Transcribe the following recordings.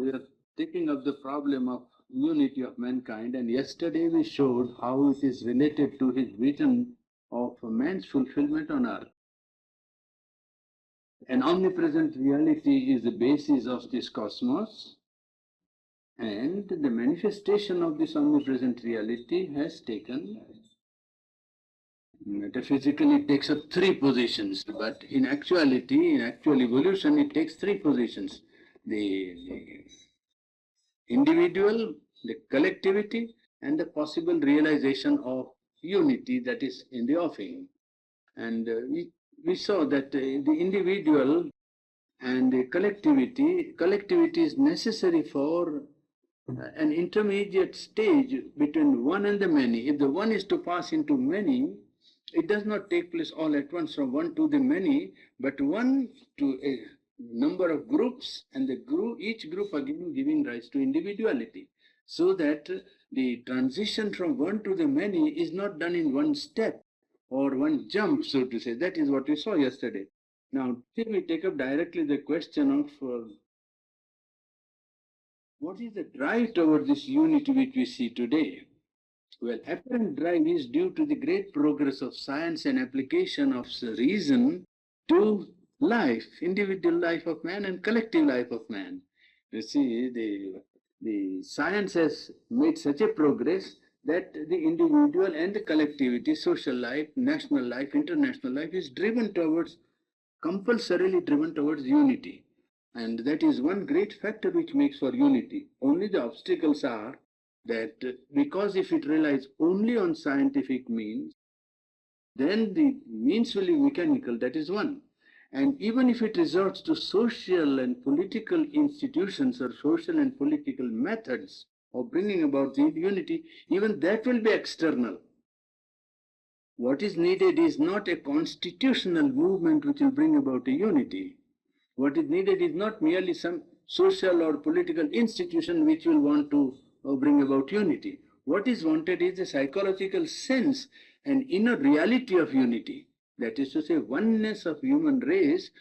we are taking up the problem of unity of mankind, and yesterday we showed how it is related to his vision of man's fulfillment on earth. An omnipresent reality is the basis of this cosmos, and the manifestation of this omnipresent reality has taken, metaphysically it takes up three positions, but in actuality, in actual evolution, it takes three positions. The individual, the collectivity, and the possible realization of unity that is in the offing. And we saw that the individual and the collectivity is necessary for an intermediate stage between one and the many. If the one is to pass into many, it does not take place all at once from one to the many, but one to a number of groups, and each group again giving rise to individuality, so that the transition from one to the many is not done in one step or one jump, so to say. That is what we saw yesterday. Now, here we take up directly the question of what is the drive toward this unity which we see today? Well, apparent drive is due to the great progress of science and application of reason to life, individual life of man and collective life of man. You see, the science has made such a progress that the individual and the collectivity, social life, national life, international life is compulsorily driven towards unity. And that is one great factor which makes for unity. Only the obstacles are that because if it relies only on scientific means, then the means will be mechanical, that is one. And even if it resorts to social and political institutions or social and political methods of bringing about the unity, even that will be external. What is needed is not a constitutional movement which will bring about a unity. What is needed is not merely some social or political institution which will want to bring about unity. What is wanted is a psychological sense and inner reality of unity. That is to say, oneness of human race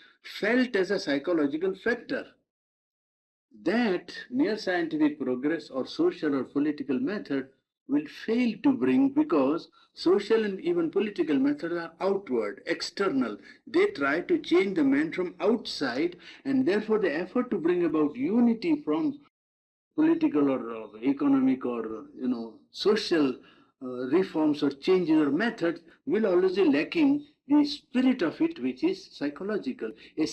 felt as a psychological factor. That mere scientific progress or social or political method will fail to bring, because social and even political methods are outward, external. They try to change the man from outside, and therefore the effort to bring about unity from political or economic or social reforms or changes or methods will always be lacking the spirit of it, which is psychological, a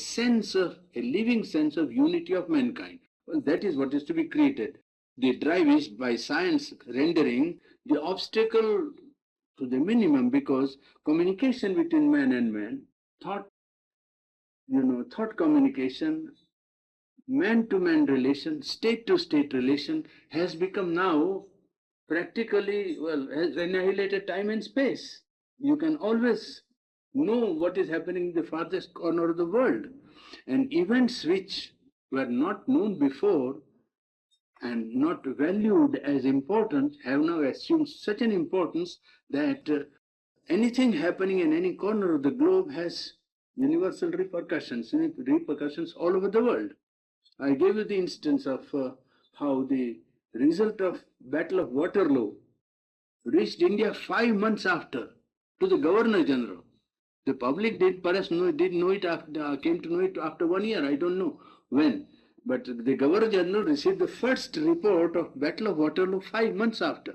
living sense of unity of mankind. Well, that is what is to be created. The drive is by science rendering the obstacle to the minimum, because communication between man and man, thought communication, man-to-man relation, state-to-state relation has become now practically, has annihilated time and space. You can always know what is happening in the farthest corner of the world. And events which were not known before and not valued as important have now assumed such an importance that anything happening in any corner of the globe has universal repercussions all over the world. I gave you the instance of how the result of Battle of Waterloo reached India 5 months after to the Governor General. The public did perhaps know it after, came to know it after 1 year. I don't know when, but the Governor General received the first report of Battle of Waterloo 5 months after.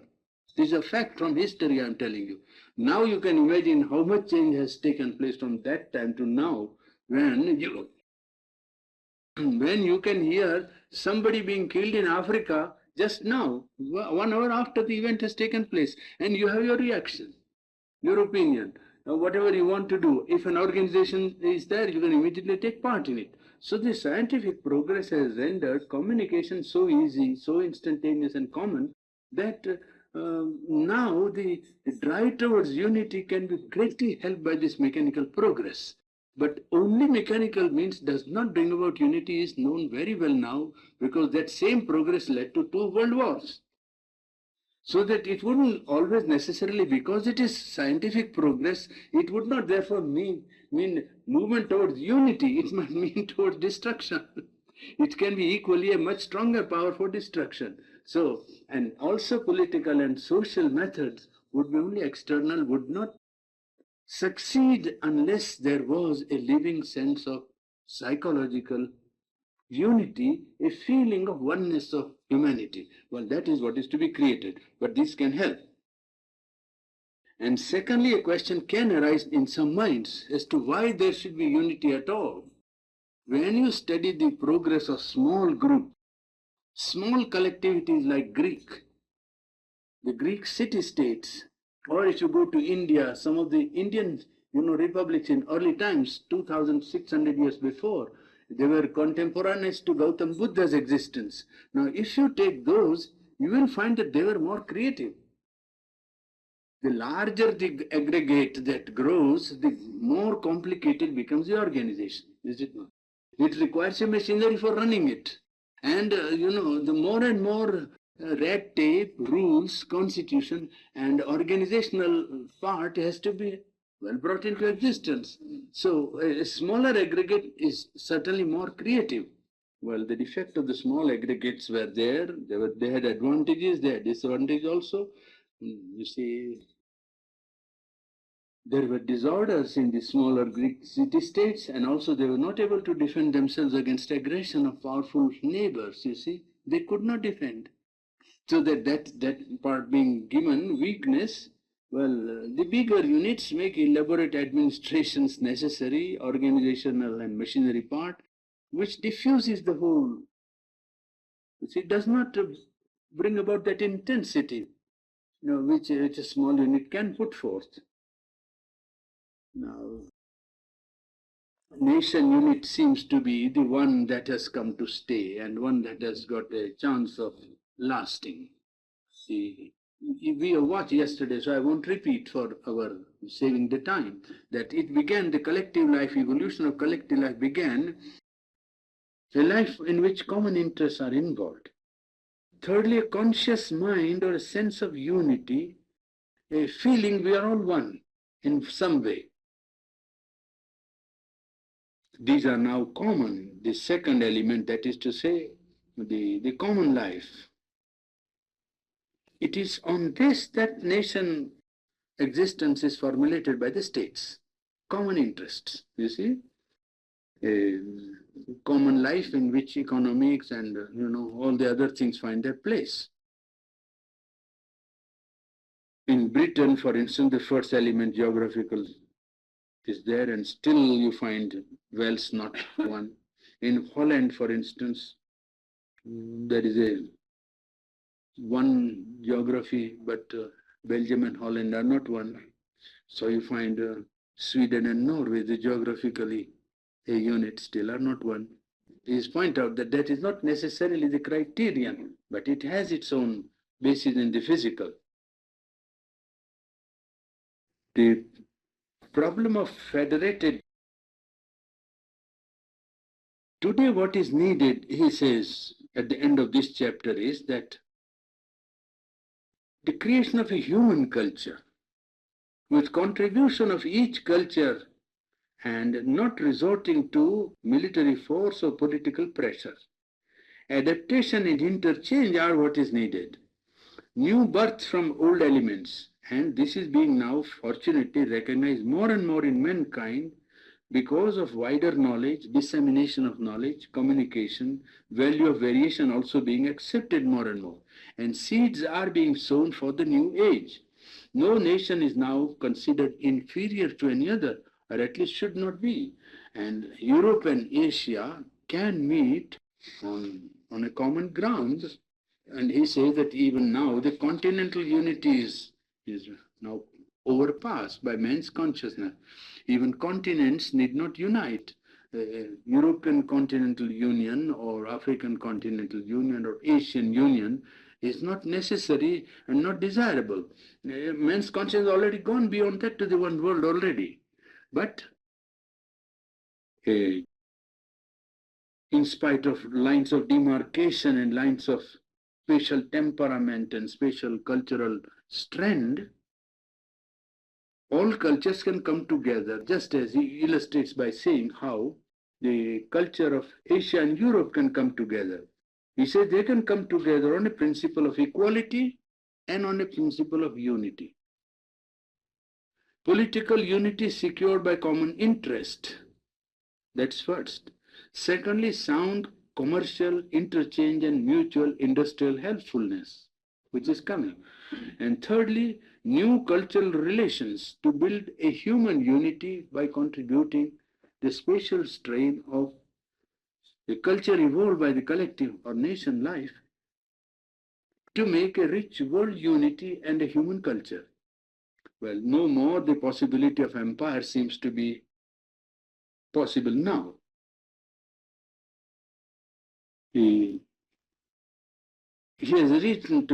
This is a fact from history, I am telling you. Now you can imagine how much change has taken place from that time to now, when you can hear somebody being killed in Africa just now, 1 hour after the event has taken place, and you have your reaction, your opinion, whatever you want to do. If an organization is there, you can immediately take part in it. So the scientific progress has rendered communication so easy, so instantaneous and common, that now the drive towards unity can be greatly helped by this mechanical progress. But only mechanical means does not bring about unity is known very well now, because that same progress led to 2 world wars. So that it wouldn't always necessarily, because it is scientific progress, it would not therefore mean movement towards unity. It might mean towards destruction. It can be equally a much stronger power for destruction. So, and also political and social methods would be only external, would not succeed unless there was a living sense of psychological unity, a feeling of oneness of humanity. Well, that is what is to be created, but this can help. And secondly, a question can arise in some minds as to why there should be unity at all. When you study the progress of small groups, small collectivities like the Greek city-states, or if you go to India, some of the Indian republics in early times, 2,600 years before, they were contemporaneous to Gautam Buddha's existence. Now, if you take those, you will find that they were more creative. The larger the aggregate that grows, the more complicated becomes the organization, is it not? It requires a machinery for running it. And, the more and more red tape, rules, constitution, and organizational part has to be well brought into existence. So a smaller aggregate is certainly more creative. Well, the defect of the small aggregates were there. They had advantages, they had disadvantages also. You see, there were disorders in the smaller Greek city-states, and also they were not able to defend themselves against aggression of powerful neighbors, you see. They could not defend. So that part being given weakness, well, the bigger units make elaborate administrations necessary, organizational and machinery part, which diffuses the whole. It does not bring about that intensity, which a small unit can put forth. Now, nation unit seems to be the one that has come to stay and one that has got a chance of lasting. See, we have watched yesterday, so I won't repeat for our saving the time, that it began, the collective life, evolution of collective life began, a life in which common interests are involved. Thirdly, a conscious mind or a sense of unity, a feeling we are all one in some way. These are now common, the second element, that is to say, the common life. It is on this that nation existence is formulated by the states. Common interests, you see. A common life in which economics and, all the other things find their place. In Britain, for instance, the first element, geographical, is there, and still you find Wales not one. In Holland, for instance, there is a one geography, but Belgium and Holland are not one. So you find Sweden and Norway, the geographically a unit, still are not one. Please point out that that is not necessarily the criterion, but it has its own basis in the physical. The problem of federated. Today what is needed, he says at the end of this chapter, is that the creation of a human culture with contribution of each culture and not resorting to military force or political pressure. Adaptation and interchange are what is needed. New birth from old elements, and this is being now fortunately recognized more and more in mankind because of wider knowledge, dissemination of knowledge, communication, value of variation also being accepted more and more. And seeds are being sown for the new age. No nation is now considered inferior to any other, or at least should not be. And Europe and Asia can meet on a common ground. And he says that even now the continental unity is now overpassed by man's consciousness. Even continents need not unite. European Continental Union or African Continental Union or Asian Union is not necessary and not desirable. Man's consciousness has already gone beyond that to the one world already. But in spite of lines of demarcation and lines of spatial temperament and spatial cultural strand, all cultures can come together, just as he illustrates by saying how the culture of Asia and Europe can come together. He says they can come together on a principle of equality and on a principle of unity. Political unity secured by common interest. That's first. Secondly, sound commercial interchange and mutual industrial helpfulness, which is coming. And thirdly, new cultural relations to build a human unity by contributing the spatial strain of the culture evolved by the collective or nation life to make a rich world unity and a human culture. Well, no more the possibility of empire seems to be possible now. He has written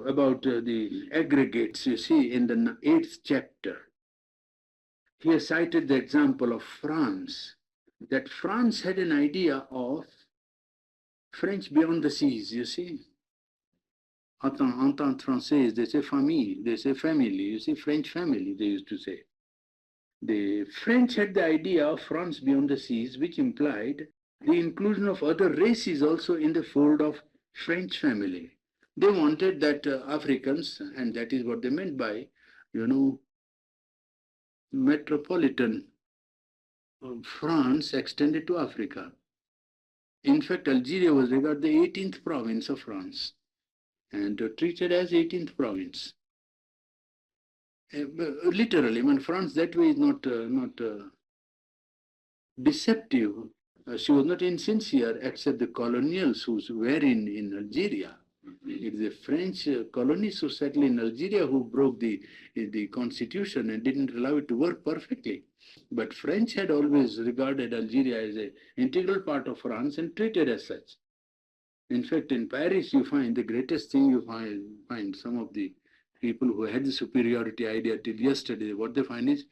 about the aggregates, you see, in the 8th chapter. He has cited the example of France, that France had an idea of French beyond the seas, you see. Entente française, they say famille, they say family, you see, French family, they used to say. The French had the idea of France beyond the seas, which implied the inclusion of other races also in the fold of French family. They wanted that Africans, and that is what they meant by, metropolitan France extended to Africa. In fact, Algeria was regarded the 18th province of France and treated as 18th province. Literally, I mean, France that way is not deceptive. She was not insincere, except the colonials who were in Algeria. It is the French colonists who settled in Algeria who broke the constitution and didn't allow it to work perfectly. But French had always regarded Algeria as an integral part of France and treated as such. In fact, in Paris, you find the greatest thing you find some of the people who had the superiority idea till yesterday, what they find is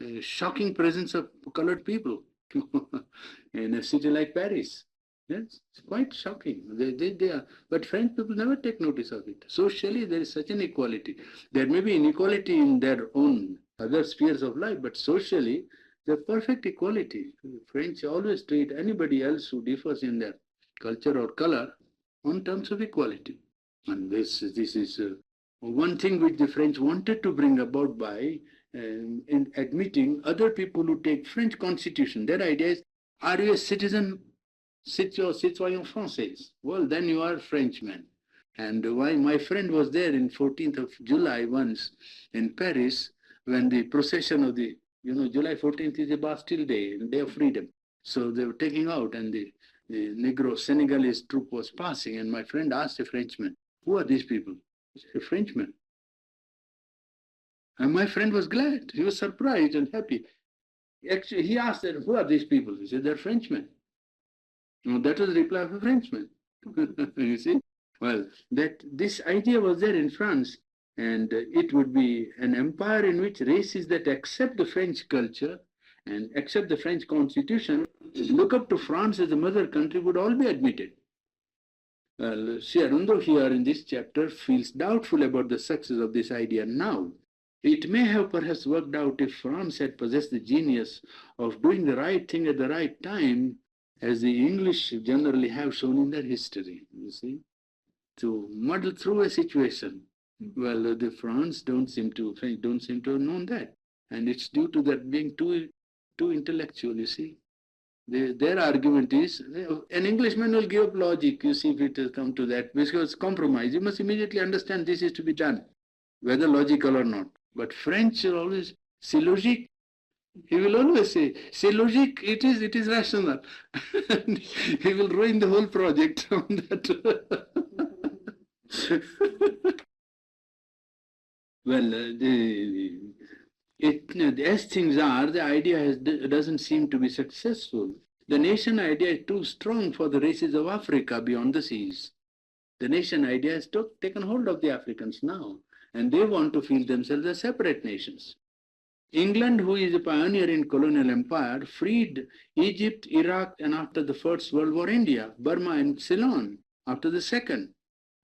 a shocking presence of colored people in a city like Paris. Yes, it's quite shocking. They are, but French people never take notice of it. Socially, there is such an equality. There may be inequality in their own other spheres of life, but socially, there's perfect equality. French always treat anybody else who differs in their culture or color on terms of equality. And this is one thing which the French wanted to bring about by in admitting other people who take French constitution. Their idea is, are you a citizen, citoyen français? Well, then you are Frenchman. And why my friend was there in 14th of July once in Paris when the procession of the, July 14th is a Bastille Day, Day of Freedom. So they were taking out and the Negro Senegalese troop was passing, and my friend asked a Frenchman, who are these people? He said, a Frenchman. And my friend was glad. He was surprised and happy. Actually, he asked them, who are these people? He said, they're Frenchmen. No, that was the reply of a Frenchman. You see? Well, this idea was there in France, and it would be an empire in which races that accept the French culture and accept the French constitution, look up to France as a mother country, would all be admitted. Well, Aurobindo here in this chapter feels doubtful about the success of this idea now. It may have perhaps worked out if France had possessed the genius of doing the right thing at the right time, as the English generally have shown in their history, you see, to muddle through a situation. Well, the French don't seem to have known that. And it's due to that being too intellectual, you see. Their argument is, an Englishman will give up logic, you see, if it has come to that, because compromise. You must immediately understand this is to be done, whether logical or not. But French are always, c'est logique. He will always say, c'est logique, it is rational. He will ruin the whole project on that. Well, as things are, the idea doesn't seem to be successful. The nation idea is too strong for the races of Africa beyond the seas. The nation idea has taken hold of the Africans now, and they want to feel themselves as separate nations. England, who is a pioneer in colonial empire, freed Egypt, Iraq, and after the First World War, India, Burma, and Ceylon after the Second.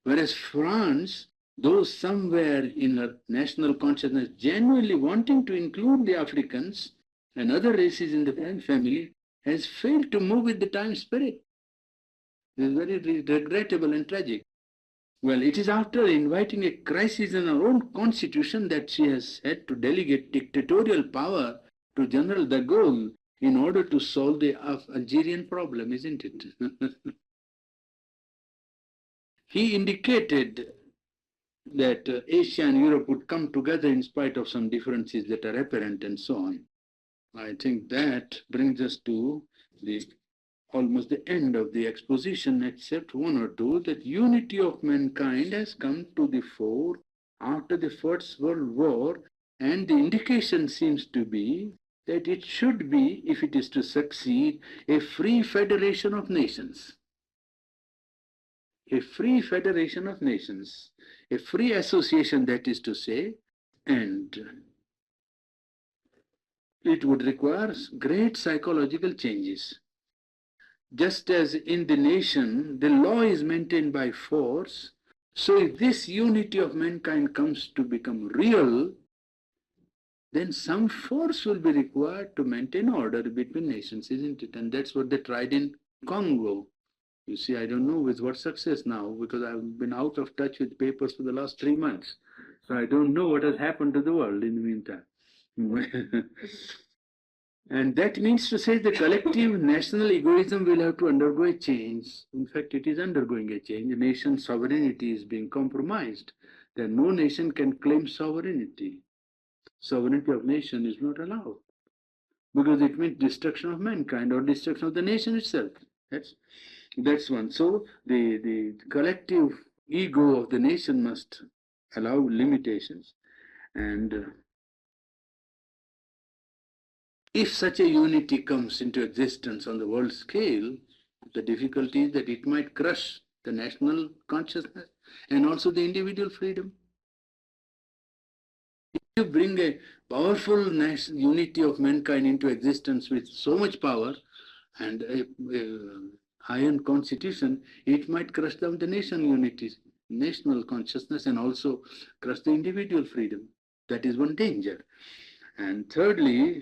Whereas France, though somewhere in her national consciousness genuinely wanting to include the Africans and other races in the French family, has failed to move with the time spirit. This is very regrettable and tragic. Well, it is after inviting a crisis in her own constitution that she has had to delegate dictatorial power to General de Gaulle in order to solve the Algerian problem, isn't it? He indicated that Asia and Europe would come together in spite of some differences that are apparent and so on. I think that brings us to the almost the end of the exposition, except one or two, that unity of mankind has come to the fore after the First World War, and the indication seems to be that it should be, if it is to succeed, a free federation of nations. A free federation of nations, a free association, that is to say, and it would require great psychological changes. Just as in the nation, the law is maintained by force, so if this unity of mankind comes to become real, then some force will be required to maintain order between nations, isn't it? And that's what they tried in Congo. You see, I don't know with what success now, because I've been out of touch with papers for the last 3 months. So I don't know what has happened to the world in the meantime. And that means to say the collective national egoism will have to undergo a change. In fact, it is undergoing a change. The nation's sovereignty is being compromised. That no nation can claim sovereignty. Sovereignty of nation is not allowed, because it means destruction of mankind or destruction of the nation itself. That's one. So the collective ego of the nation must allow limitations. And if such a unity comes into existence on the world scale, the difficulty is that it might crush the national consciousness and also the individual freedom. If you bring a powerful national unity of mankind into existence with so much power and a iron constitution, it might crush down the nation unity, national consciousness, and also crush the individual freedom. That is one danger. And thirdly,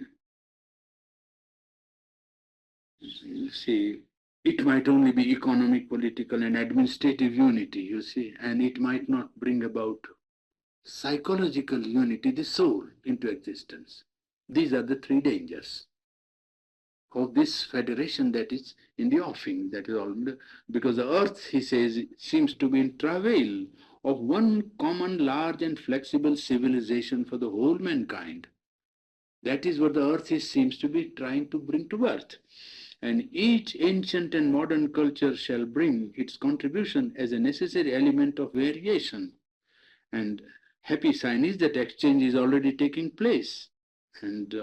you see, it might only be economic, political, and administrative unity, you see, and it might not bring about psychological unity, the soul, into existence. These are the three dangers of this federation that is in the offing, that is all, because the earth, he says, seems to be in travail of one common, large, and flexible civilization for the whole mankind. That is what the earth seems to be trying to bring to birth. And each ancient and modern culture shall bring its contribution as a necessary element of variation. And happy sign is that exchange is already taking place. And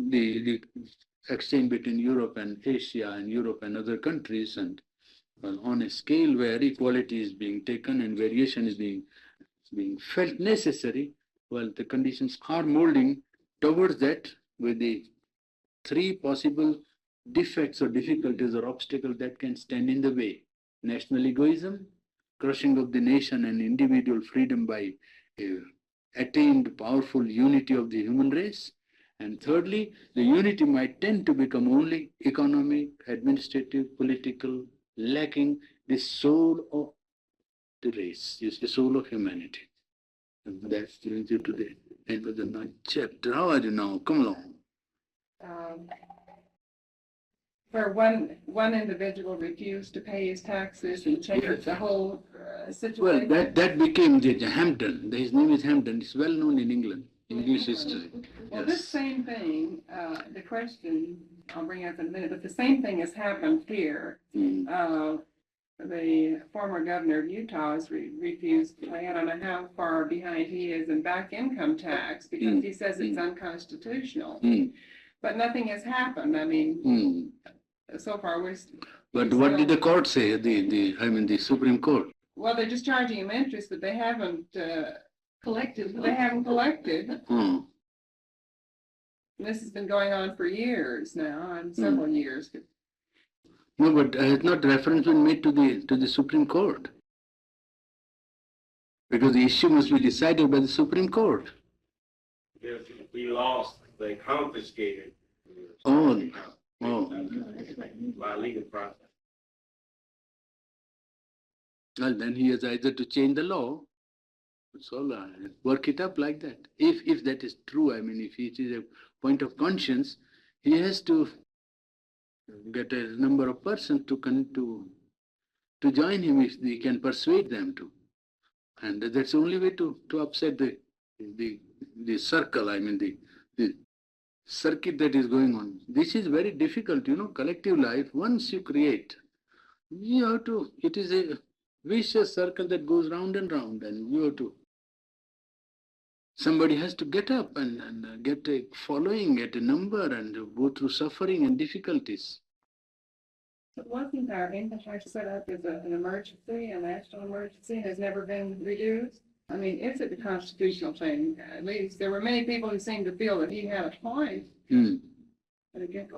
the exchange between Europe and Asia and Europe and other countries, and on a scale where equality is being taken and variation is being felt necessary, well, the conditions are molding towards that, with the three possible defects or difficulties or obstacles that can stand in the way: national egoism, crushing of the nation and individual freedom by attained powerful unity of the human race, and thirdly, the unity might tend to become only economic, administrative, political, lacking the soul of the race, is the soul of humanity. And that brings you to the end of the ninth chapter. How are you now? Come along. Where one individual refused to pay his taxes and changed the whole situation. Well, that became the Hampden. His name is Hampden. It's well known in England, English history. Well, this same thing, the question I'll bring up in a minute, but the same thing has happened here. The former governor of Utah has refused to pay. I don't know how far behind he is in back income tax, because he says it's unconstitutional. But nothing has happened. I mean, so far we're. But what did the court say? The Supreme Court. Well, they're just charging him interest, but they haven't collected. They haven't collected. This has been going on for years now, and several years. No, but has not reference been made to the Supreme Court? Because the issue must be decided by the Supreme Court. If we lost, they confiscated. Oh, Oh. By legal process. Well, then he has either to change the law, so work it up like that. If that is true, I mean, if it is a point of conscience, he has to get a number of persons to join him if he can persuade them to. And that's the only way to upset the circle, I mean the circuit that is going on. This is very difficult, collective life, once you create, you have to, it is a vicious circle that goes round and round, and you have to, somebody has to get up and get a following, get a number, and go through suffering and difficulties. But wasn't our English set up as an emergency, a national emergency, has never been reduced? I mean, is it a constitutional thing? At least there were many people who seemed to feel that he had a point. But again,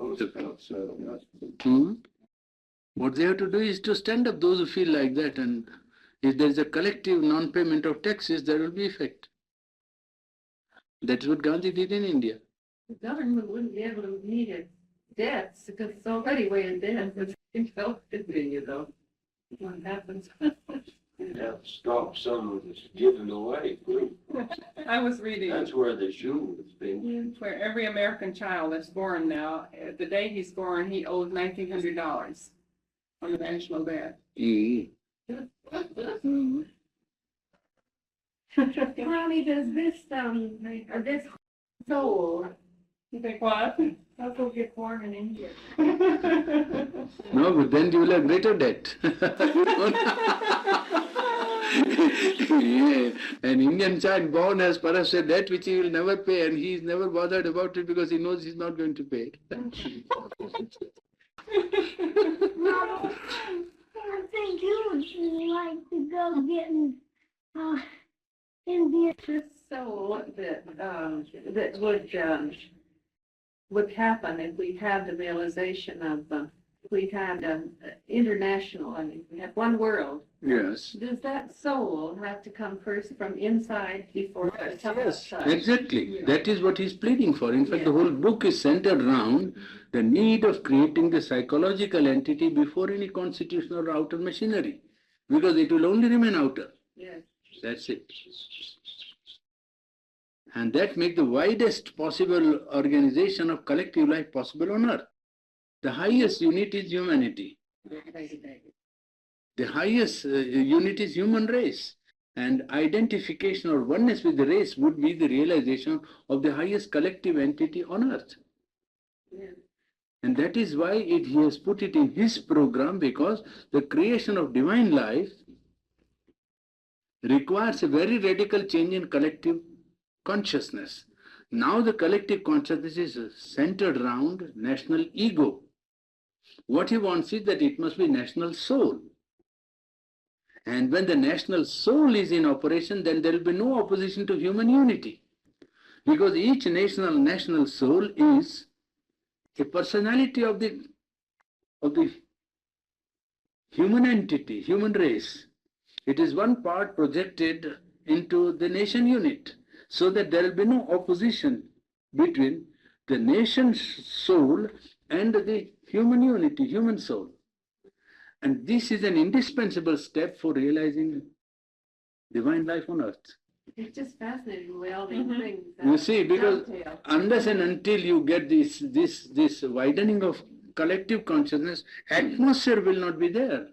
What they have to do is to stand up those who feel like that, and if there is a collective non-payment of taxes, there will be effect. That's what Gandhi did in India. The government wouldn't be able to meet its debts because it's already way in debt. It's self-continue though. What happens? That stop some of this giving away. I was reading That's where the shoe has been. where every American child that's born now, the day he's born, he owes $1,900 on the national debt. Purani, does this soul You think what? also get born in India? No, but then you will have greater debt. Yeah. An Indian child born has perhaps a debt which he will never pay, and he is never bothered about it because he knows he's not going to pay it. Mama, I think you would like to go get in India. This soul that would happen if we had the realization of if we had international. I mean, we have one world. Yes. Does that soul have to come first from inside before it comes outside? Exactly. That is what he's pleading for. In fact, the whole book is centered around the need of creating the psychological entity before any constitutional or outer machinery, because it will only remain outer. Yes. That's it. And that makes the widest possible organization of collective life possible on earth. The highest unit is humanity. The highest unit is human race. And identification or oneness with the race would be the realization of the highest collective entity on earth. Yeah. And that is why he has put it in his program, because the creation of divine life requires a very radical change in collective consciousness. Now the collective consciousness is centered around national ego. What he wants is that it must be national soul. And when the national soul is in operation, then there will be no opposition to human unity. Because each national soul is a personality of the human entity, human race. It is one part projected into the nation unit, so that there will be no opposition between the nation's soul and the human unity, human soul. And this is an indispensable step for realizing divine life on earth. It's just fascinating the way all these things. You see, because dovetail. unless and until you get this widening of collective consciousness, atmosphere will not be there.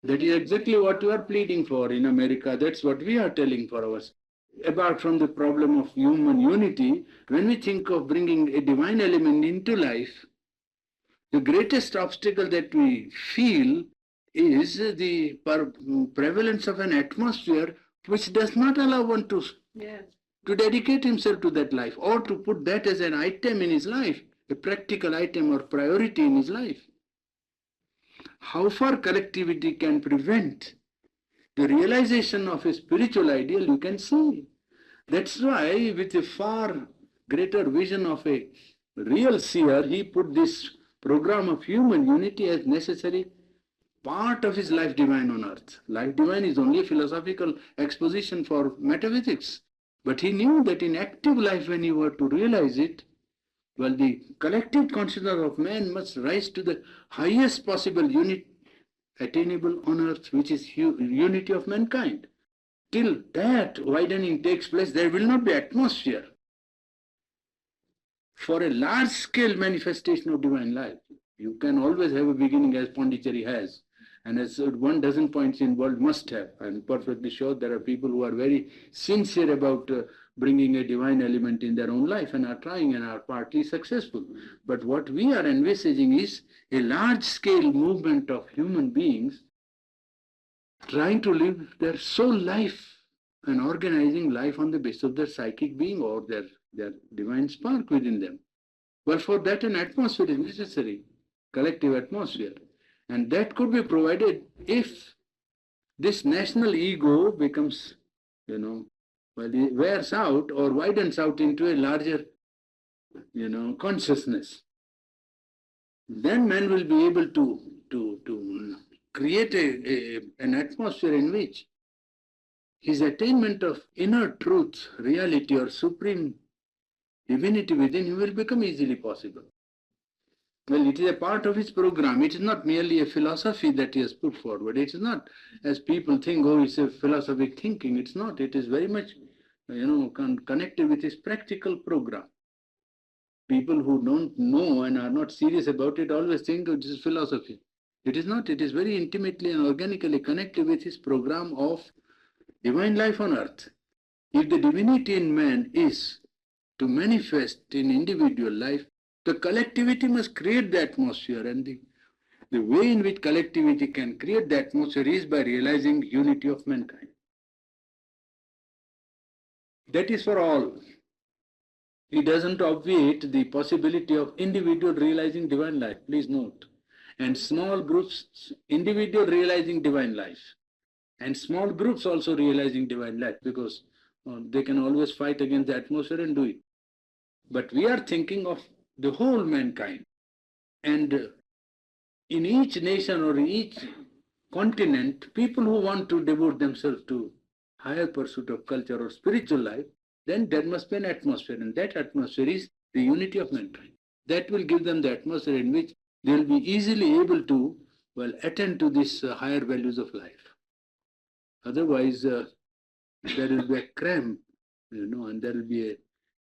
That is exactly what you are pleading for in America. That's what we are telling for us. Apart from the problem of human unity, when we think of bringing a divine element into life, the greatest obstacle that we feel is the prevalence of an atmosphere which does not allow one to Yes. dedicate himself to that life, or to put that as an item in his life, a practical item or priority in his life. How far collectivity can prevent the realization of a spiritual ideal, you can see. That's why, with a far greater vision of a real seer, he put this program of human unity as necessary part of his life divine on earth. Life divine is only a philosophical exposition for metaphysics. But he knew that in active life, when you were to realize it, Well, the collective consciousness of man must rise to the highest possible unit attainable on earth, which is unity of mankind. Till that widening takes place, there will not be atmosphere for a large-scale manifestation of divine life. You can always have a beginning, as Pondicherry has, and as 1 dozen points in world must have. I'm perfectly sure there are people who are very sincere about bringing a divine element in their own life and are trying and are partly successful. But what we are envisaging is a large-scale movement of human beings trying to live their soul life and organizing life on the basis of their psychic being or their divine spark within them. Well, for that an atmosphere is necessary, collective atmosphere. And that could be provided if this national ego becomes, well, it wears out or widens out into a larger, consciousness. Then man will be able to create an atmosphere in which his attainment of inner truth, reality, or supreme divinity within him will become easily possible. Well, it is a part of his program. It is not merely a philosophy that he has put forward. It is not, as people think, oh, it's a philosophic thinking. It's not. It is very much, connected with his practical program. People who don't know and are not serious about it always think it is philosophy. It is not. It is very intimately and organically connected with his program of divine life on earth. If the divinity in man is to manifest in individual life, the collectivity must create the atmosphere, and the way in which collectivity can create the atmosphere is by realizing unity of mankind. That is for all. It doesn't obviate the possibility of individual realizing divine life, please note. And small groups, individual realizing divine life. And small groups also realizing divine life, because they can always fight against the atmosphere and do it. But we are thinking of the whole mankind. And in each nation or in each continent, people who want to devote themselves to higher pursuit of culture or spiritual life, then there must be an atmosphere, and that atmosphere is the unity of mankind. That will give them the atmosphere in which they will be easily able to, well, attend to these higher values of life. Otherwise, there will be a cramp, and there will be a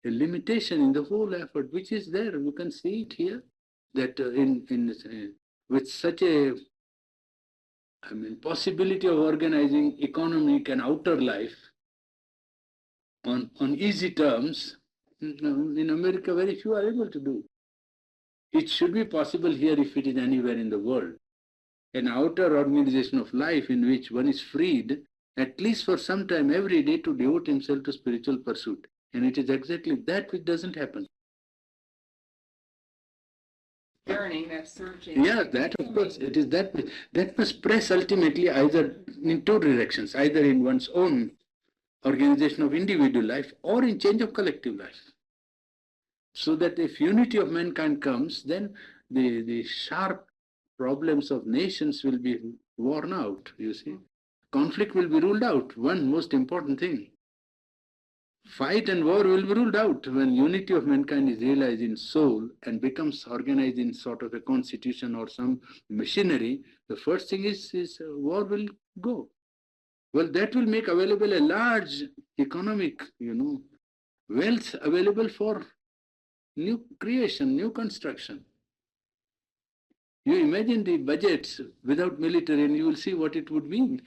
limitation in the whole effort, which is there. You can see it here, that with such a, possibility of organizing economic and outer life on easy terms, in America, very few are able to do. It should be possible here if it is anywhere in the world. An outer organization of life in which one is freed, at least for some time every day, to devote himself to spiritual pursuit. And it is exactly that which doesn't happen. Yearning, that searching. Yeah, that of course, it is that must press ultimately either in two directions, either in one's own organization of individual life or in change of collective life. So that if unity of mankind comes, then the sharp problems of nations will be worn out, you see. Conflict will be ruled out, one most important thing. Fight and war will be ruled out when unity of mankind is realized in soul and becomes organized in sort of a constitution or some machinery. The first thing is war will go. Well, that will make available a large economic, wealth available for new creation, new construction. You imagine the budgets without military and you will see what it would mean.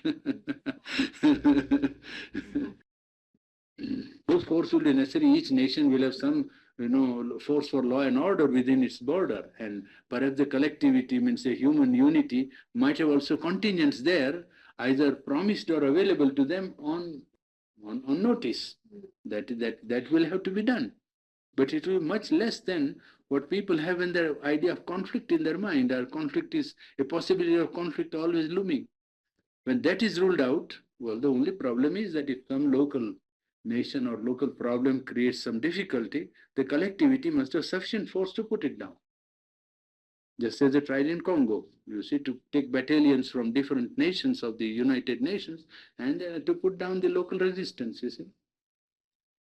How forcefully necessary, each nation will have some, force for law and order within its border. And perhaps the collectivity, means a human unity, might have also contingents there, either promised or available to them on notice. That will have to be done. But it will be much less than what people have in their idea of conflict in their mind. Or conflict is a possibility of conflict always looming. When that is ruled out, well, the only problem is that if some local nation or local problem creates some difficulty, the collectivity must have sufficient force to put it down. Just as they tried in Congo, you see, to take battalions from different nations of the United Nations and to put down the local resistance, you see.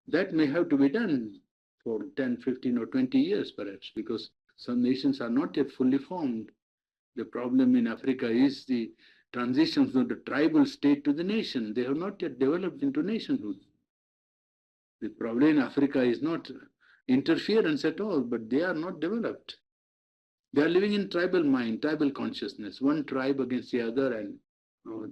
That may have to be done for 10, 15 or 20 years perhaps, because some nations are not yet fully formed. The problem in Africa is the transition from the tribal state to the nation. They have not yet developed into nationhood. The problem in Africa is not interference at all, but they are not developed. They are living in tribal mind, tribal consciousness, one tribe against the other, and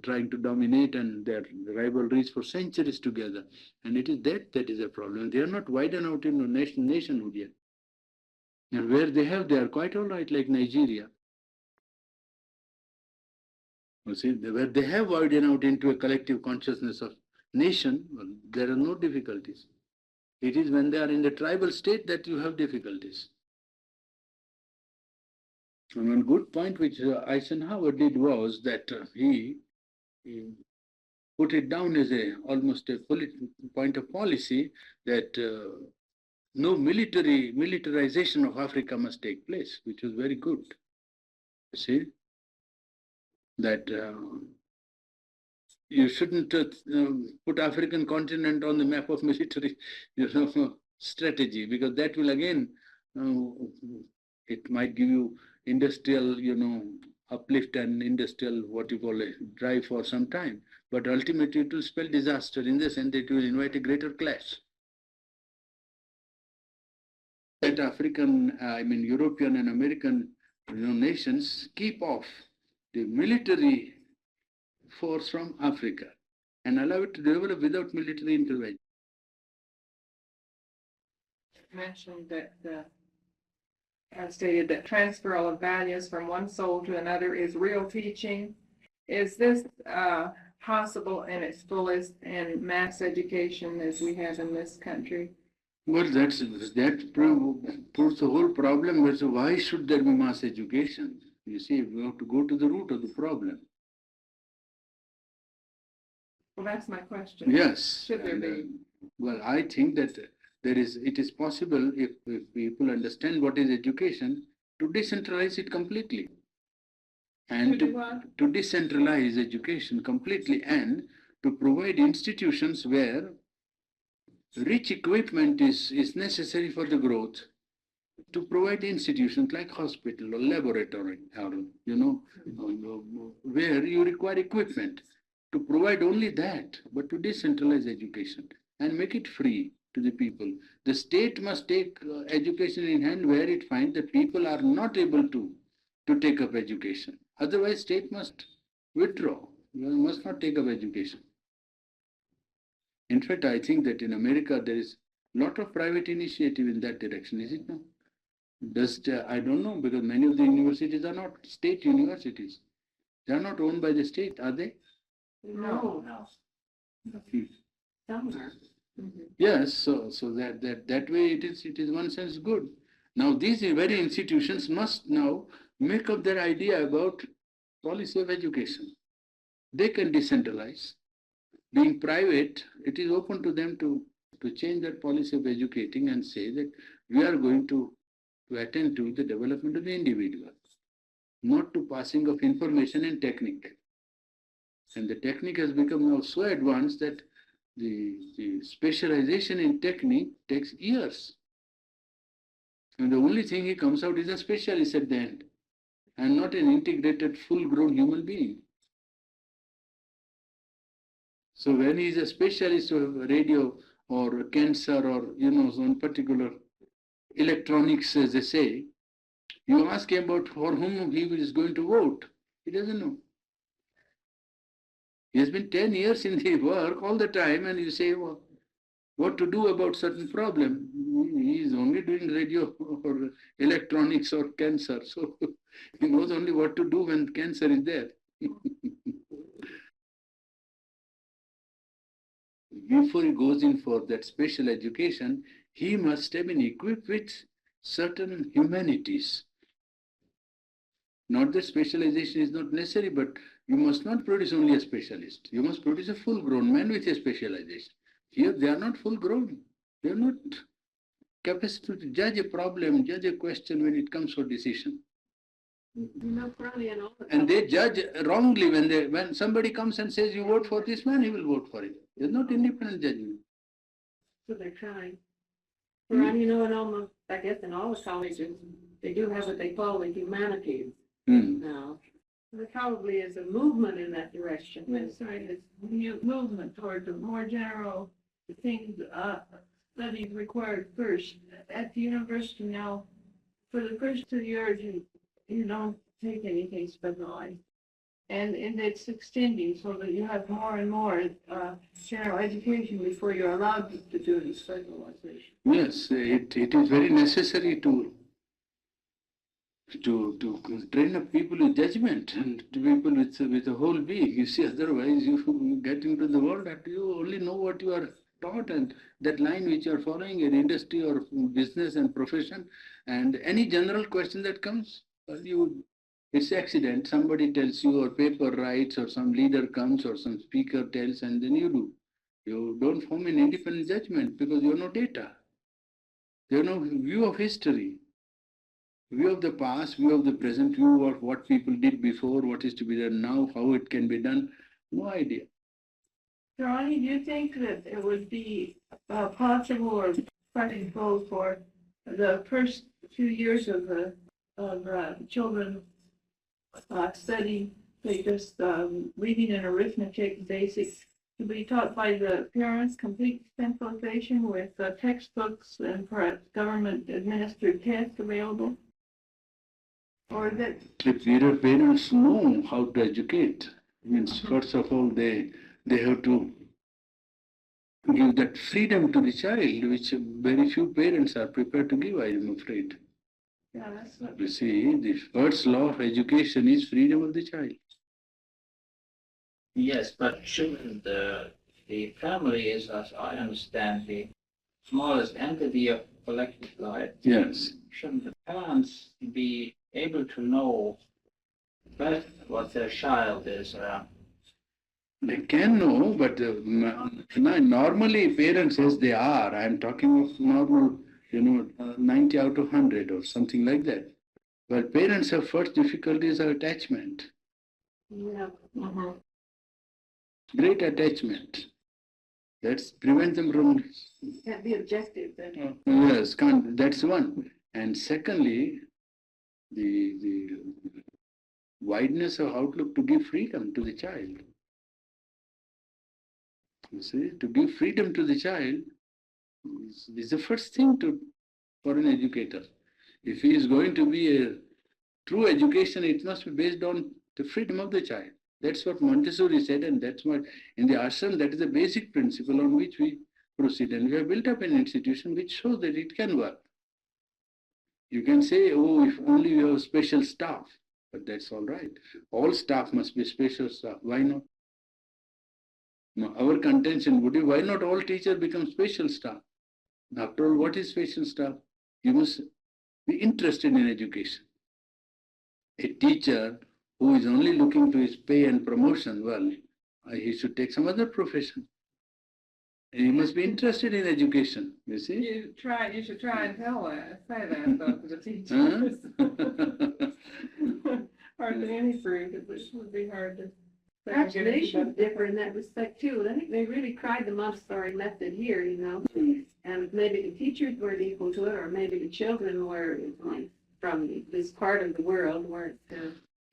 trying to dominate, and their rivalries for centuries together. And it is that is a problem. They are not widened out into nationhood yet. And where they have, they are quite all right, like Nigeria. You see, where they have widened out into a collective consciousness of nation, well, there are no difficulties. It is when they are in the tribal state that you have difficulties. And one good point which Eisenhower did was that he put it down as almost a point of policy that no militarization of Africa must take place, which was very good. You see, that you shouldn't put African continent on the map of military, strategy, because that will again, it might give you industrial, uplift and industrial, what you call a drive for some time. But ultimately it will spell disaster in the sense that it will invite a greater clash. That European and American nations keep off the military force from Africa and allow it to develop without military intervention. Mentioned that stated that transferal of values from one soul to another is real teaching. Is this possible in its fullest in mass education as we have in this country? Well, that proves the whole problem. So why should there be mass education? You see, we have to go to the root of the problem. Well, that's my question. Yes. Should there be? Well, I think that it is possible if people understand what is education, to decentralize it completely. And to decentralize education completely, and to provide institutions where rich equipment is necessary for the growth, to provide institutions like hospital or laboratory, or, where you require equipment, to provide only that, but to decentralize education and make it free to the people. The state must take education in hand where it finds that people are not able to take up education. Otherwise, state must withdraw. You must not take up education. In fact, I think that in America there is a lot of private initiative in that direction, is it not? I don't know, because many of the universities are not state universities. They are not owned by the state, are they? No. Some are. Yes, so that way it is one sense good. Now these very institutions must now make up their idea about policy of education. They can decentralize. Being private, it is open to them to change that policy of educating and say that we are going to attend to the development of the individual, not to passing of information and technique. And the technique has become now so advanced that the specialization in technique takes years. And the only thing he comes out is a specialist at the end, and not an integrated, full-grown human being. So when he is a specialist of radio or cancer or, some particular electronics, as they say, you ask him about for whom he is going to vote. He doesn't know. He has been 10 years in the work all the time, and you say, well, what to do about certain problem. He is only doing radio or electronics or cancer. So he knows only what to do when cancer is there. Before he goes in for that special education, he must have been equipped with certain humanities. Not that specialization is not necessary, but you must not produce only a specialist. You must produce a full-grown man with a specialization. Here they are not full-grown. They are not capacity to judge a problem, judge a question when it comes for decision. Purani and all. And they judge wrongly when somebody comes and says, you vote for this man, he will vote for it. There's not independent judgment. So they're trying. Purani, you know, in almost, I guess in all the colleges, they do have what they call the humanities Hmm. now. There probably is a movement in that direction. That's right, it's movement toward the more general things, studies required first. At the university now, for the first 2 years, you don't take anything specialized. And it's extending so that you have more and more, general education before you're allowed to do the specialization. Yes, it is very necessary to train up people with judgment and to people with a whole being. You see, otherwise you get into the world and you only know what you are taught, and that line which you are following in industry or business and profession, and any general question that comes, it's accident. Somebody tells you, or paper writes, or some leader comes, or some speaker tells, and then you do. You don't form an independent judgment because you have no data. You have no view of history, view of the past, view of the present, view of what people did before, what is to be done now, how it can be done. No idea. Ronnie, do you think that it would be possible or practical for the first few years of children study, they just reading and arithmetic basics, to be taught by the parents, complete centralization with textbooks and perhaps government administered tests available? Or that If either parents know how to educate, means first of all they have to give that freedom to the child, which very few parents are prepared to give, I am afraid. yeah, that's what You see, the first law of education is freedom of the child. Yes, but shouldn't the family is, as I understand, the smallest entity of collective life? Yes. Shouldn't the parents be able to know best what their child is? They can know, but normally parents, as they are, I am talking of normal, 90 out of 100 or something like that. But parents have first difficulties of attachment, Yeah. great attachment. That prevents them from, Can't be objective then. yes, can't, that's one. And secondly, the wideness of outlook to give freedom to the child. You see, to give freedom to the child is the first thing for an educator. If he is going to be a true education, it must be based on the freedom of the child. That's what Montessori said, and that's what in the ashram, that is the basic principle on which we proceed. And we have built up an institution which shows that it can work. You can say, oh, if only you have special staff, but that's all right. All staff must be special staff. Why not? No, our contention would be, why not all teachers become special staff? After all, what is special staff? You must be interested in education. A teacher who is only looking to his pay and promotion, well, he should take some other profession. He must be interested in education, you see. You should try and say that though to the teachers. Hardly any fruit, it would be hard to. Perhaps nations differ in that respect too. I think they really tried the Montessori method here, and maybe the teachers weren't equal to it, or maybe the children were from this part of the world weren't.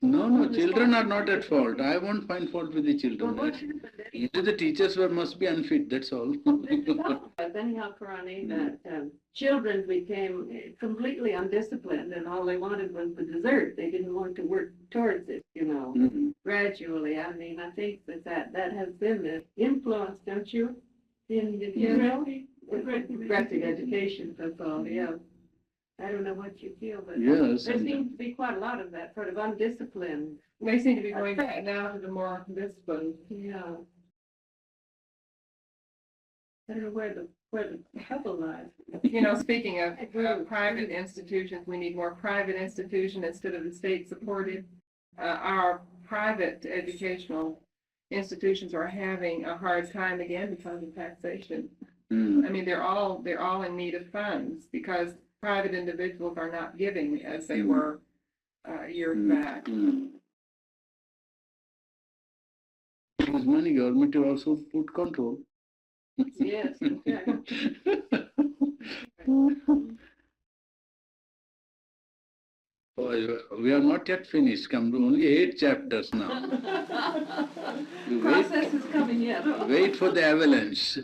No, children are not at fault. I won't find fault with the children. Well, what happened Either the teachers must be unfit, that's all. anyhow, Purani, that children became completely undisciplined, and all they wanted was the dessert. They didn't want to work towards it, gradually. I mean, I think that has been the influence, don't you, in the children? Progressive education, that's all, yeah. I don't know what you feel, but Yes. there seems to be quite a lot of that sort of undisciplined. They seem to be going back now to the more disciplined. Yeah. I don't know where the trouble lies. Speaking of private institutions, we need more private institutions instead of the state supported. Our private educational institutions are having a hard time again because of taxation. I mean, they're all in need of funds because private individuals are not giving as they were years back. Because money, government will also put control. Yes, okay. Oh, we are not yet finished. Come, only 8 chapters now. You Process is coming yet. wait for the avalanche.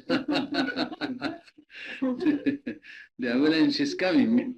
The avalanche is coming.